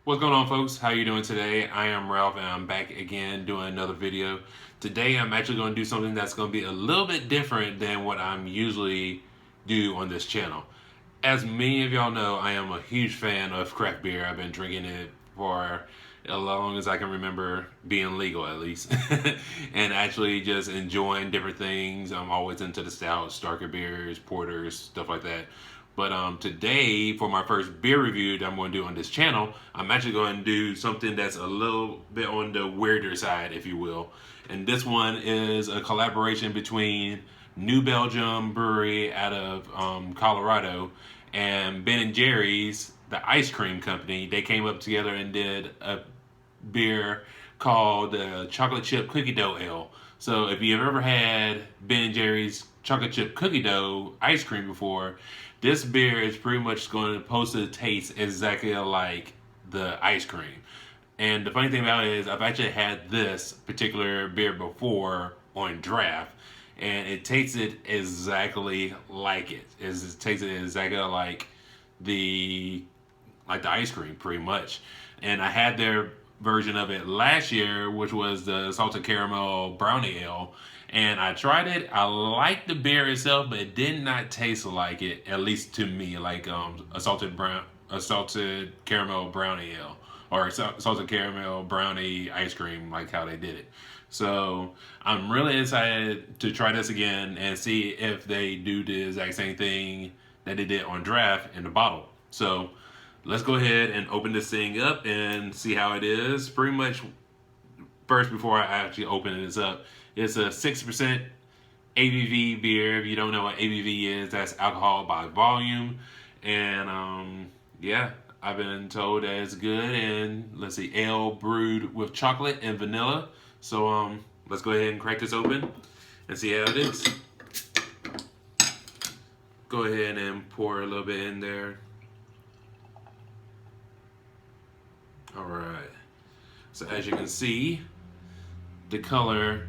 What's going on, folks? How you doing today? I am Ralph and I'm back again doing another video. Today I'm actually going to do something that's going to be a little bit different than what I'm usually do on this channel. As many of y'all know, I am a huge fan of craft beer. I've been drinking it for as long as I can remember being legal, at least. And actually just enjoying different things. I'm always into the stouts, darker beers, porters, stuff like that. But today, for my first beer review that I'm going to do on this channel, I'm actually going to do something that's a little bit on the weirder side, if you will. And this one is a collaboration between New Belgium Brewery out of Colorado and Ben Jerry's, the ice cream company. They came up together and did a beer called Chocolate Chip Cookie Dough Ale. So if you've ever had Ben Jerry's chocolate chip cookie dough ice cream before, this beer is pretty much going to supposed to taste exactly like the ice cream. And the funny thing about it is I've actually had this particular beer before on draft, and it tasted exactly like it. It tasted exactly the like the ice cream, pretty much. And I had their version of it last year, which was the salted caramel brownie ale. And I tried it. I liked the beer itself, but it did not taste like it, at least to me, like a salted caramel brownie ale, or salted caramel brownie ice cream, like how they did it. So I'm really excited to try this again and see if they do the exact same thing that they did on draft in the bottle. So let's go ahead and open this thing up and see how it is. Pretty much first, before I actually open this up, it's a 6% ABV beer. If you don't know what ABV is, that's alcohol by volume. And yeah, I've been told that it's good. And let's see, ale brewed with chocolate and vanilla. So let's go ahead and crack this open and see how it is. Go ahead and pour a little bit in there. All right. So as you can see, the color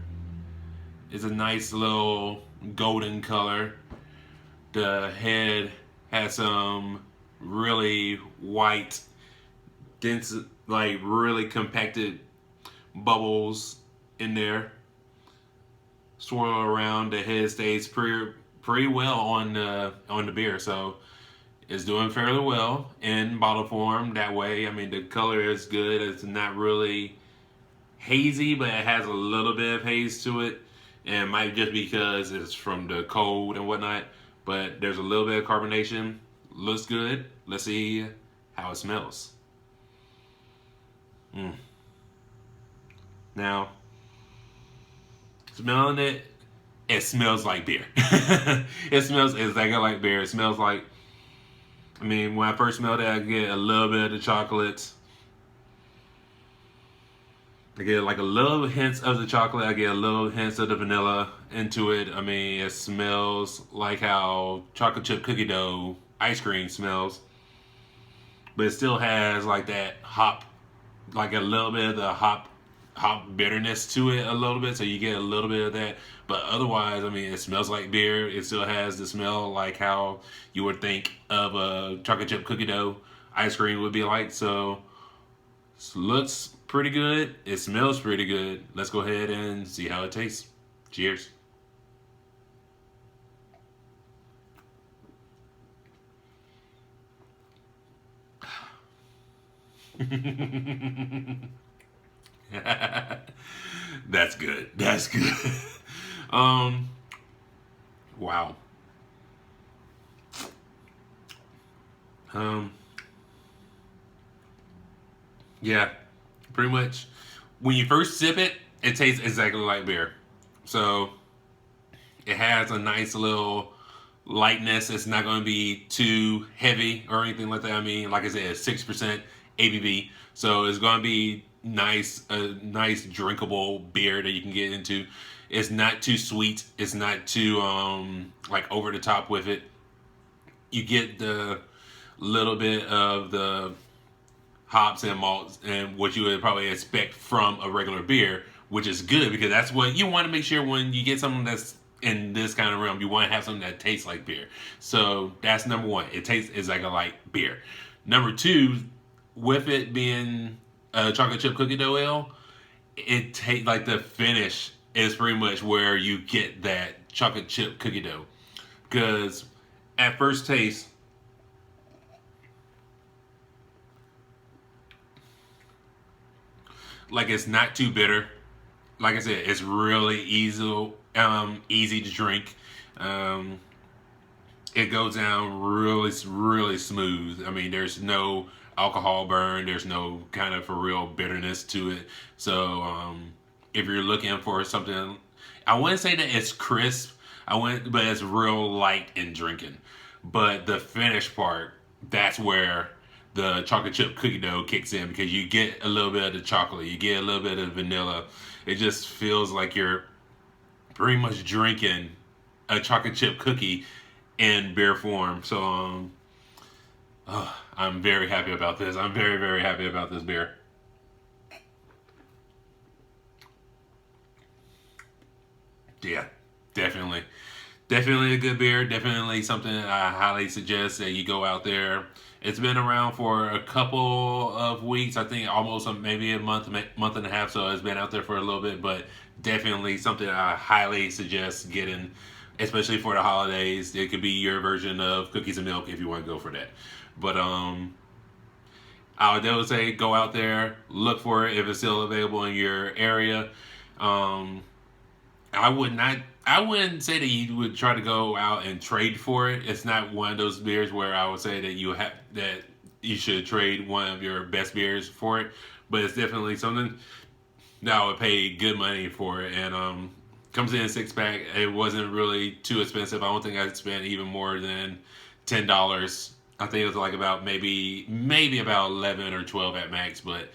is a nice little golden color. The head has some really white, dense, like really compacted bubbles in there. Swirl around. The head stays pretty well on the beer, so it's doing fairly well in bottle form. That way, I mean, the color is good. It's not really hazy, but it has a little bit of haze to it. And it might just be because it's from the cold and whatnot. But there's a little bit of carbonation. Looks good. Let's see how it smells. Now, smelling it, it smells like beer. It smells exactly like beer. It smells like, I mean, when I first smelled it, I get a little bit of the chocolates. I get like a little hints of the chocolate. I get a little hints of the vanilla into it. I mean, it smells like how chocolate chip cookie dough ice cream smells. But it still has like that hop, like a little bit of the hop bitterness to it a little bit. So you get a little bit of that. But otherwise, I mean, it smells like beer. It still has the smell like how you would think of a chocolate chip cookie dough ice cream would be like. So looks pretty good. It smells pretty good. Let's go ahead and see how it tastes. Cheers. That's good. That's good. Wow. Um yeah, pretty much when you first sip it, it tastes exactly like beer. So it has a nice little lightness. It's not going to be too heavy or anything like that. I mean, like I said, it's 6% ABV, so it's going to be nice, a nice drinkable beer that you can get into. It's not too sweet. It's not too like over the top with it. You get the little bit of the hops and malts and what you would probably expect from a regular beer, which is good because that's what you want to make sure when you get something that's in this kind of realm. You want to have something that tastes like beer. So that's number one. It tastes exactly like beer. Number two, with it being a chocolate chip cookie dough ale, it take like the finish is pretty much where you get that chocolate chip cookie dough. Because at first taste, like it's not too bitter. Like I said, it's really easy to drink. Um, it goes down really smooth. I mean, there's no alcohol burn. There's no kind of for real bitterness to it. So if you're looking for something, I wouldn't say that it's crisp. But it's real light in drinking. But the finish part, that's where the chocolate chip cookie dough kicks in, because you get a little bit of the chocolate, you get a little bit of vanilla. It just feels like you're pretty much drinking a chocolate chip cookie in beer form. So I'm very happy about this. I'm very happy about this beer. Yeah, definitely. Definitely a good beer. Definitely something I highly suggest that you go out there. It's been around for a couple of weeks. I think almost maybe a month and a half. So it's been out there for a little bit, but definitely something I highly suggest getting, especially for the holidays. It could be your version of cookies and milk if you want to go for that. But I would definitely say go out there, look for it if it's still available in your area. Um, I would not. I wouldn't say that you would try to go out and trade for it. It's not one of those beers where I would say that you should trade one of your best beers for it. But it's definitely something that I would pay good money for it. And comes in a 6 pack. It wasn't really too expensive. I don't think I spent even more than $10. I think it was like about maybe about 11 or 12 at max. But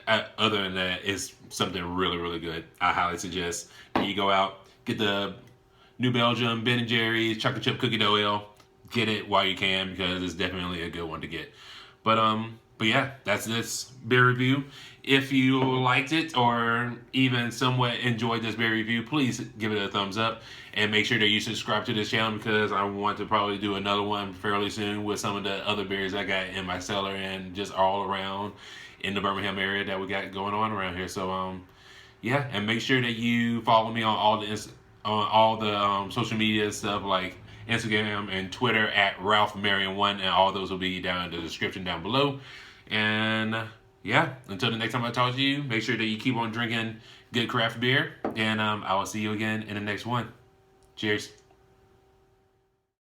other than that, it's something really good. I highly suggest that you go out, get the New Belgium Ben and Jerry's chocolate chip cookie dough ale. Get it while you can, because it's definitely a good one to get. But yeah, that's this beer review. If you liked it or even somewhat enjoyed this beer review, please give it a thumbs up and make sure that you subscribe to this channel, because I want to probably do another one fairly soon with some of the other beers I got in my cellar and just all around in the Birmingham area that we got going on around here. So yeah, and make sure that you follow me on all the social media stuff like Instagram and Twitter at RalphMarion1, and all those will be down in the description down below. And yeah, until the next time I talk to you, make sure that you keep on drinking good craft beer, and I will see you again in the next one. Cheers.